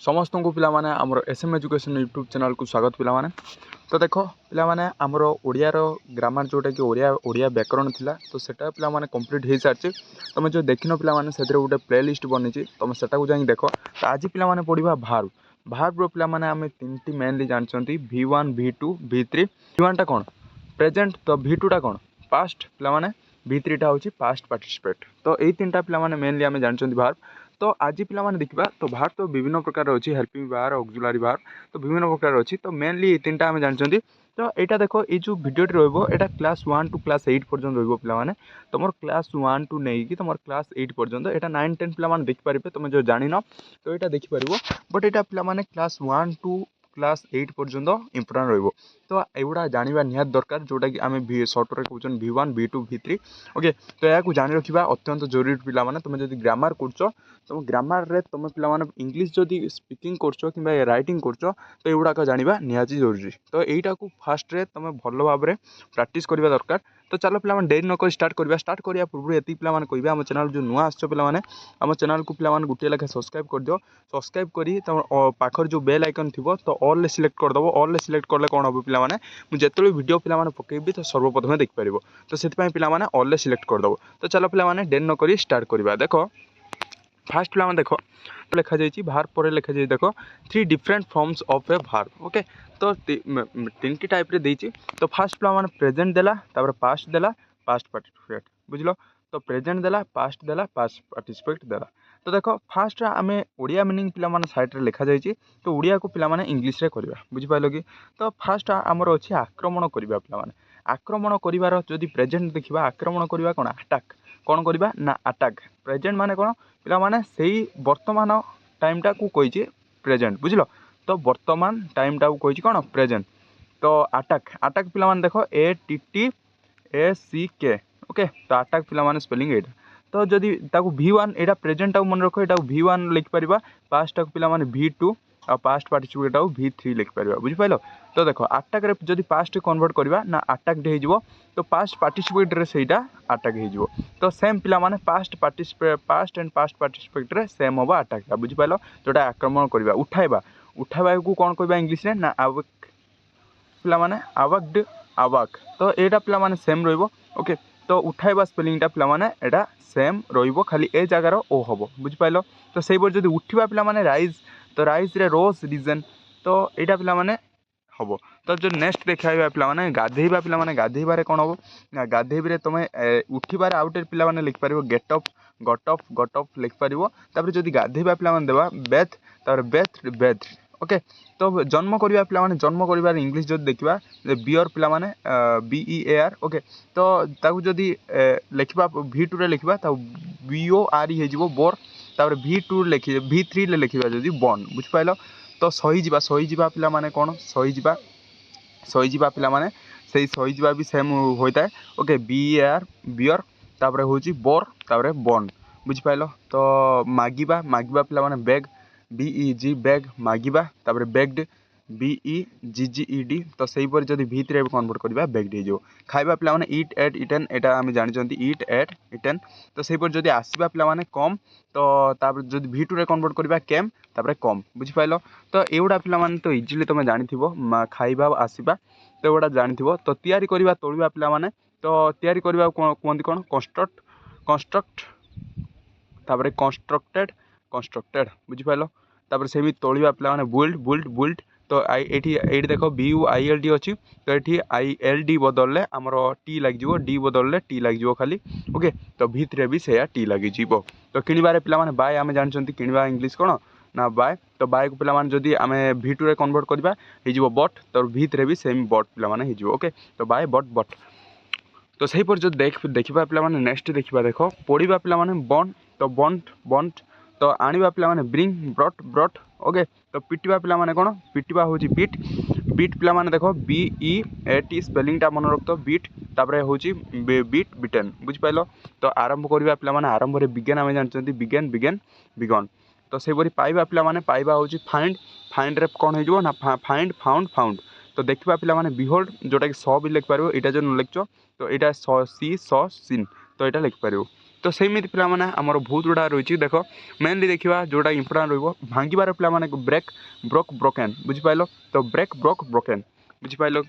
समस्त को पिला माने आमर एसएम एजुकेशन यूट्यूब चैनल को स्वागत पिला माने। तो देख पिला माने आमर ओडिया ग्रामर जोटा कि ओडिया व्याकरण थिला तो सेटा पिला माने कंप्लीट हो सारी तुम जो देखिन पिला माने से गोटे प्ले लिस्ट बनी तुम सेटा को जाई देख। तो आज पिला माने पढ़िबा भार्ब भार्ब पिला माने आमे तीनटी mainly जानछंती V1 V2 V3। V1 टा कोन प्रेजेंट तो V2 टा कोन पास्ट पिला माने V3 टा होची पास्ट पार्टिसिपेट। तो एई तीनटा पिला माने मेनली आमे जानछंती भार्ब। तो आज पिला माने देखिबा तो भार्ब तो विभिन्न प्रकार अछि हेल्पिंग भार्ब ऑक्सिलरी भार्ब तो विभिन्न प्रकार अछि। तो मेनली तीनटा आमे जानछंती। तो एटा देखो ए जो वीडियोटी रहबो एटा क्लास 1 टू क्लास 8 पर्यंत रहबो पिला माने तुमर क्लास 1 टू नै कि तुमर क्लास 8 पर्यंत एटा 9 10 पिला माने देख पारिबे तुम जो जानि न तो एटा देखि पारिबो। बट एटा पिला माने क्लास 1 टू क्लास 8 पर्यंत इम्पोर्टेंट रहबो। तो एगुड़ा जानिबा निहात दरकार जोटा कि आमे शॉर्ट रे कहउछन V1 V2 V3 ओके। तो या को जानि रखिबा अत्यंत जरूरी पिला माने तुम जदि ग्रामर करछो तुम ग्रामर रे तुम पिला माने इंग्लिश जदि स्पीकिंग करछो किबा राइटिंग करछो तो एगुड़ा का जानिबा निहात जरूरी। तो एटा को फास्ट रे तुम भलो भाव रे प्रैक्टिस करबा दरकार। तो चलो पिला माने देरी न कर स्टार्ट करिया पूर्व एति पिला माने कहबे हम चैनल जो नुआ आछो पिला माने हम चैनल को पिला माने गुटिया लेखा सब्सक्राइब कर दियो। सब्सक्राइब करी तुम पाखर जो बेल आइकन थिबो तो ऑल ले सिलेक्ट कर दबो। ऑल ले सिलेक्ट करले कोन हो पिला माने मु जेतले वीडियो पिला माने पकेबी तो सर्वप्रथम देख परिबो। तो सेति पय पिला माने ऑल ले सिलेक्ट कर दबो। तो चलो पिला माने देरी न करी स्टार्ट करिबा। देखो फास्ट पिला माने देखो लिखा जाइए भार्ब पर लिखा जाइए देखो 3 different forms of A verb okay. तो तीन टाइप रे देइछि। तो फास्ट पिला माने प्रेजेंट देला तापर पास्ट देला पास्ट पार्टिसिपेट बुझलो। तो प्रेजेंट देला पास्ट पार्टिसिपेट देला। तो देखो फास्ट आमे ओडिया मीनिंग पिला माने साइड रे लिखा जाइछि। तो ओडिया को पिला माने इंग्लिश रे करबा बुझि पाइलो कि। तो फास्ट हमर अछि आक्रमण करबा पिला माने आक्रमण करिवार जदि प्रेजेंट देखिबा आक्रमण करबा कोन अटैक कोन करबा ना अटैक। प्रेजेंट माने कोन पिला माने सेही वर्तमान टाइम टा को कहिछि प्रेजेंट बुझलो। तो वर्तमान टाइम टा को कहिछि कोन प्रेजेंट। तो अटैक अटैक पिला माने देखो ATTACK ओके। तो अटैक पिला माने स्पेलिंग एटा। तो जदि ताको V1 एटा प्रेजेंट टा मन रखो एटा V1 लिख परिबा पास्ट टा पिला माने V2 आ पास्ट पार्टिसिपेट टा V3 लिख परिबा बुझि पाइलो। तो देखो अटैक रे जदि पास्ट कन्वर्ट करबा ना अटैक हे जिवो तो पास्ट पार्टिसिपेट रे सेटा अटैक हे जिवो। तो सेम पिला माने पास्ट एंड पास्ट पार्टिसिपेट रे सेम होबा अटैक बुझि पाइलो। जोटा आक्रमण करबा उठाइबा को कोन कहबा इंग्लिश रे ना अवक पिला माने अवक्ड अवाक। तो एटा पिला माने सेम रहइबो ओके। तो उठाइबा स्पेलिंग टा पिला माने एटा सेम रहइबो खाली ए जगह रो ओ हबो बुझि पाइलो। तो सेही पर जदि उठिबा पिला माने राइज तो राइज रे रोज रीजन तो एटा पिला माने हबो। तो जो नेक्स्ट देखाइबा पिला माने गाधेइबा पिला माने गाधेइबा रे कोन हबो ना गाधेइबा रे तमे उठिबा रे आउट पिला माने लिख परिबो गेट अप गट अप लिख परिबो। तापर जदि गाधेइबा पिला माने देबा बेथ तापर बेथ ओके। तो जन्म करिबा पिला माने जन्म करिबा रे इंग्लिश जदि देखिबा बियर पिला माने BEAR ओके। तो ताकू जदि लिखबा V2 रे लिखबा ता BORE हे जिवो बोर। तापर V2 लिखि V3 ले लिखिबा जदि बॉन बुझ पाइलो। तो सही जिबा पिला माने कोन सही जिबा पिला माने सेही सही जिबा भी सेम होइता है ओके। BEAR बियर तापर होची बोर तापर बॉन बुझ पाइलो। तो मागिबा पिला माने बैग BEG बैग मागिबा तापर बैग्ड BEGGED। तो सही पर जदि V3 रे कन्वर्ट करबा बैग्ड हे जो। खाइबा पिला माने ईट एट इटन एटा हम जानि जंती ईट एट इटन। तो सही पर जदि आसीबा पिला माने कम तो तापर जदि V2 रे कन्वर्ट करबा केम तापर कम बुझि पाइलो। तो एउडा पिला माने तो इजीली तमे जानिथिबो खाइबा आसीबा तो एउडा जानिथिबो। तो तयारी करबा तोड़िबा पिला माने तो तयारी करबा कोंती कोन कंस्ट्रक्ट तापर कंस्ट्रक्टेड बुझि पाइलो। तापर सेमी तोड़िबा पिला माने बुइल्ड। तो एठी देखो BUILD अछि। तो एठी ILD बदलले हमरो T लाग जिवो D बदलले T लाग जिवो खाली ओके। तो V3 भी सेया T लागी जिवो। तो किनिबा रे पिला माने बाय आमे जानचंती किनिबा इंग्लिश कोन ना बाय। तो बाय को पिला माने जदि आमे V2 रे कन्वर्ट करबा हे जिवो बट। तो V3 भी सेम बट पिला माने हे जिवो ओके। तो बाय बट। तो सही पर जो देखिबा पिला माने नेक्स्ट देखिबा देखो पढ़िबा पिला माने बॉन्ड। तो बॉन्ड तो आनिबा पिला माने ब्रिंग ब्रॉट ओके। तो पिटिबा पिला माने कोन पिटिबा होची बीट पिला माने देखो BEAT स्पेलिंग टा मन रखतो बीट तापर होची बीट बिटन बुझ पाइलो। तो आरंभ करबा पिला माने आरंभ रे बिगन आमे जानचंती बिगन। तो सेही परि पाइबा पिला माने पाइबा होची फाइंड रे कोन हे जिवो ना फाइंड फाउंड। तो देखिबा पिला माने बिहोल्ड जोटा कि स भी लिख पारिबो एटा जो लिखचो तो एटा सी सीन तो एटा लिख पारिबो। तो सेमती पे आमर बहुत गुड़ा रही देख मेनली देखा जोटा इंपोर्टाट रंगार पे ब्रेक ब्रोक ब्रोकेन बुझिपाल तो ब्रेक ब्रोक ब्रोकेन बुझिपाल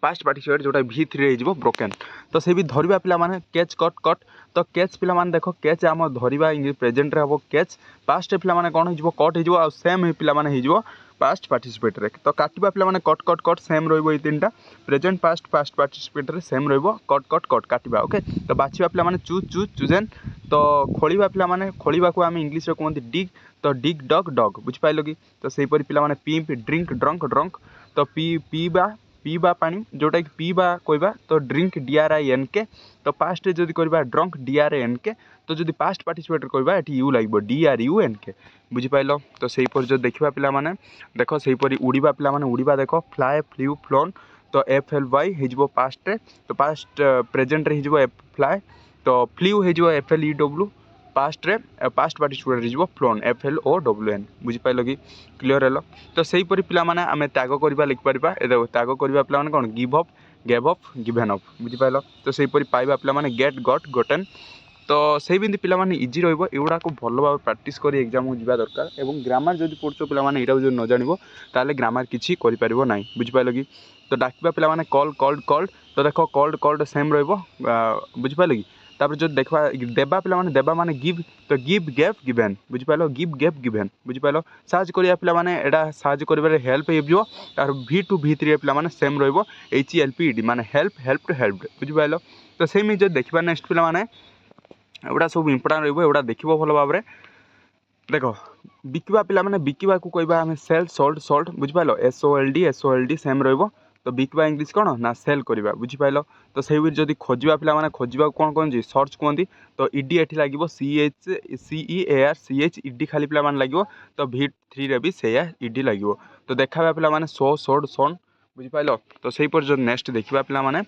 पास्ट पार्टिसिपेट जोटा V3 हो ब्रोकेन तो से भी धरवा पे कैच कट कट तो कैच पे देख कैच आम धरवा प्रेजेंट हम कैच पास्ट पे कौन हो कट हो सेम पे हो पास्ट पार्टिसिपेट तो काटिबा पे कट कट कट सेम रा present past past participate same cut cut cut काटिबा ओके तो बाछिबा पे चूज चूज चूजेन तो खोलिबा पे खोलिबा को आम इंग्लीश रे कहते डिग तो डिग डग डग बुझिपाल कि तो सेपरी पे पिंप ड्रिंक ड्रंक ड्रंक तो पीबा पीबा पानी जोटा कि पीबा कहवा तो ड्रिंक DRINK तो पास्ट जदि करवा ड्रंक DRNK तो जदि पास्ट पार्टिसिपेट करवा ये यू लगे DRUNK बुझिपाल तो सेहीपर जो देखा पे देख सेहीपरी उड़ीबा पे उड़ीबा देख फ्लाए फ्ल्यू फ्लोन तो FLY हो पास्ट तो पास्ट प्रेजेंट हो फ्लाए तो फ्ल्यू हो FLEW पास्ट रे पास्ट पार्टिसिपेट हो फ्लोन FLOWN बुझिपाल कि क्लीयर है तो सेहीपरी पे आम त्याग करवा लिखिपर त्याग करवा पे कौन give up gave up given up बुझिपाल तो सेहीपरी पाइबा पे गेट गट गोटेन तो से पे इजी रहा को भल भाव प्राक्ट कर एग्जाम को जावा दरकार और ग्रामर जब पढ़ुछ पे यहाँ जो न जान ताल ग्रामर किसी ना बुझिपाल कि तो डाकिबा पे कल कल्ड कल्ड तो देख कल्ड कल्ड सेम बुझिपाल कि तापर जो देखा देबा पे देबा माने गिव तो गिव गेव गिवेन बुझिपाल गिव गेव गिवेन बुझिपाल साज करिया पे एटा साज करिबारे हेल्प हो तार V2 V3 पे सेम HELP माने हेल्प हेल्प टू हेल्प बुझिपाल तो सेम जो देखा नेक्स्ट पे एगुड़ा सब इंपोर्टाट रहा देख भल भाव में देख बिकवा पे बिकवा को कहवा आम सेल सोल्ड सोल्ड बुझिपाल SOLD सेम तो बिकवा इंग्लीश कौन ना सेल करवा बुझिपाल तो से जब खोजा पे खोजा कौन कौन सर्च कहती तो ED एटी लगे CEAR खाली पे लगे तो V3 रे भी से ED लगे तो देखा पे शो सोड सोन बुझिपाल तो सेहीपर जो नेक्स्ट देखा पे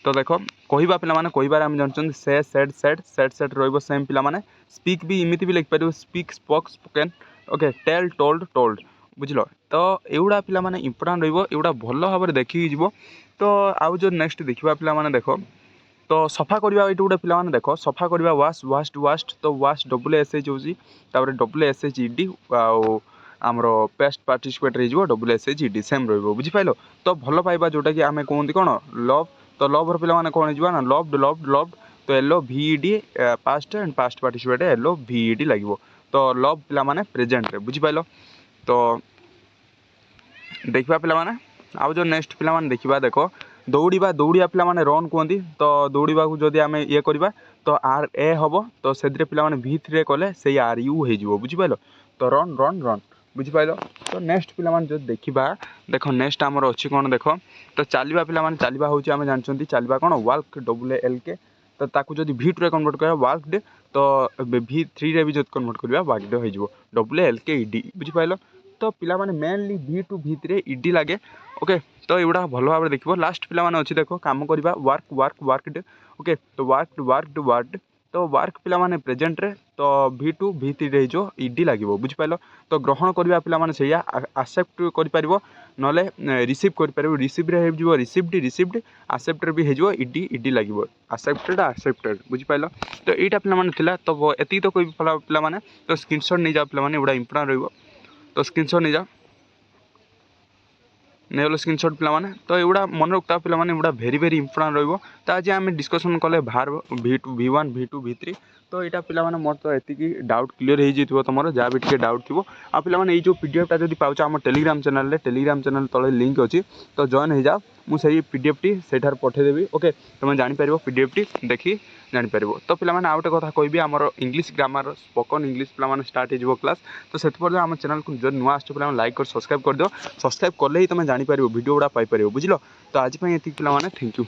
तो देख कहवा पे कहबार आम जानते से सेड सेड सेड सेड रेम पे स्पीक भी इमिति भी लिखिपर speak spoke spoken okay tell told told बुझल तो एगुड़ा पे इंपोर्टाट रहा भल भाव में देखिकी जीव तो आउ जो नेक्स्ट देखा पे देख तो सफा करवा ये गोटे पे देख सफा करवा वाश वास्ट वास्ट तो वाश WSH होपर WSHED आमर पेस्ट पार्टिसिपेट हो WSHED सेम बुझिपाल तो भल पाइबा जोटा कि आम कहते कौन लव तो लवर पे कौन हो ना लव्ड लव्ड लव्ड तो LOVED past and past participate LOVED लगे तो लव पे प्रेजेंट बुझिपाल तो देखा पे आउ जो नेक्स्ट पे देखा देख दौड़ा दौड़ा पे रन कहती तो दौड़ा को जदि आम ये करवा तो RA हम तो से पे V3 कले से RU हो बुझिपाल तो रन रन रन बुझिपाल तो नेक्स्ट पे जो देखा देख नेक्स्ट आमर अच्छी कौन देख तो चलवा पे चलवा हूँ आम जानते चलवा कौन वाल्क WLK तो ताकू जब V2 रे कन्वर्ट करवा वाल्कड तो V3 रे भी जो कन्वर्ट करवा वाल्कड हो WLKED बुझिपाल तो पिला माने मेनली V2 V3 ED लगे ओके तो एगुड़ा भल भाव में देखो लास्ट पिला माने अच्छी देख काम करवा वर्क वर्क वर्कड ओके तो वर्कड वर्कड वर्कड तो वर्क पिला माने प्रेजेंट रे तो V2 V3 जो ED लगे बुझिपाल तो ग्रहण करवा पिला माने सैया आसेप्ट कर ना रिसीव कर रिसीव रे हो रिसीव्ड रिसीव्ड आसेप्टर भी हो ED लगे आसेप्टेड आसेप्टेड बुझिपाल तो यहाँ पे तो एति तो कोई पे तो स्क्रीनशॉट नहीं जाओ पे एगुड़ा इंपोर्टाट रहा तो स्क्रीनशॉट नहीं जाओ नहीं स्क्रीनशॉट पे तो एगुड़ा मन रखता पे एगुड़ा भेरी भेरी इंपोर्टाट रहा तो आज आम डिस्कसन कले भार V2 V1 V2 V3 तो यहाँ पे मोर तो ये डाउट क्लीयर हो तुम जहाँ भी डाउट थी आ पे जो PDF जब पाँच आम टेलीग्राम चैनल तले लिंक अच्छी तो जॉइन हो जाओ मुझे PDF टी से पठेदेवी ओके तुम जापर PDF टी देखी जापर तो पे आउ गोटे कथा कहि आम इंग्लीश ग्रामर स्पोकन इंग्लीश पे स्टार्ट हो क्लास तो से आम चैनल को जो नुआ आस लाइक कर सब्सक्राइब कर दियो सब्सक्राइब कले ही तुम जापर भिडियो गुड़ा पाइपर बुझल तो आज ये पे थैंक यू।